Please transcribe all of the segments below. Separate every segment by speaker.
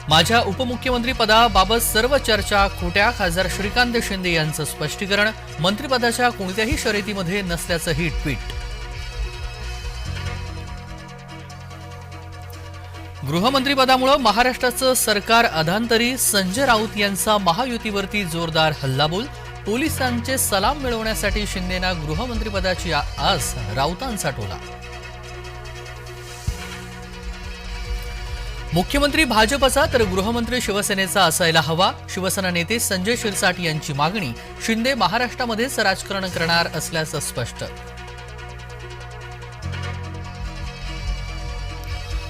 Speaker 1: माझ्या उपमुख्यमंत्री पदाबाबत सर्व चर्चा खोट्या. खासदार श्रीकांत शिंदे यांचं स्पष्टीकरण. मंत्रिपदाच्या कोणत्याही शर्यतीमध्ये नसल्याचंही ट्विट. गृहमंत्रीपदामुळे महाराष्ट्राचं सरकार अधांतरी. संजय राऊत यांचा महायुतीवरती जोरदार हल्लाबोल. पोलिसांचे सलाम मिळवण्यासाठी शिंदेना गृहमंत्रीपदाची आस. राऊतांचा टोला. मुख्यमंत्री भाजपचा तर गृहमंत्री शिवसेनेचा असायला हवा. शिवसेना नेते संजय शिरसाट यांची मागणी. शिंदे महाराष्ट्रामध्येच राजकारण करणार असल्याचं स्पष्ट.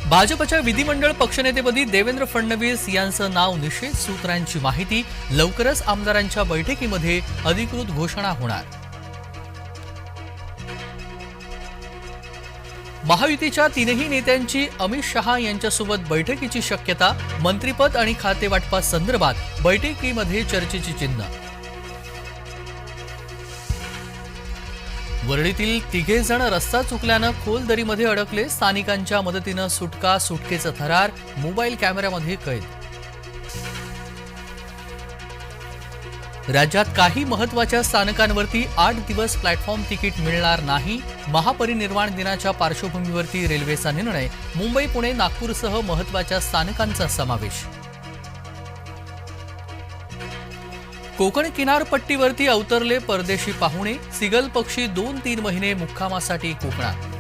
Speaker 1: भाजपच्या विधिमंडळ पक्षनेतेपदी देवेंद्र फडणवीस यांचं नाव निषेध. सूत्रांची माहिती. लवकरच आमदारांच्या बैठकीमध्ये अधिकृत घोषणा होणार. महायुतीच्या तीनही नेत्यांची अमित शहा यांच्यासोबत बैठकीची शक्यता. मंत्रिपद आणि खातेवाटपासंदर्भात बैठकीमध्ये चर्चेची चिन्ह. वरळीतील तिघे जण रस्ता चुकल्यानं खोल दरीमध्ये अडकले. स्थानिकांच्या मदतीनं सुटका. सुटकेचा थरार. मोबाईल कॅमेऱ्यामध्ये कैद. राज्यात काही महत्त्वाच्या स्थानकांवरती 8 दिवस प्लॅटफॉर्म तिकीट मिळणार नाही. महापरिनिर्वाण दिनाच्या पार्श्वभूमीवरती रेल्वेचा निर्णय. मुंबई, पुणे, नागपूरसह महत्त्वाच्या स्थानकांचा समावेश. कोकण किनारपट्टीवरती अवतरले परदेशी पाहुणे. सिगल पक्षी 2-3 महिने मुक्कामासाठी कोकणात.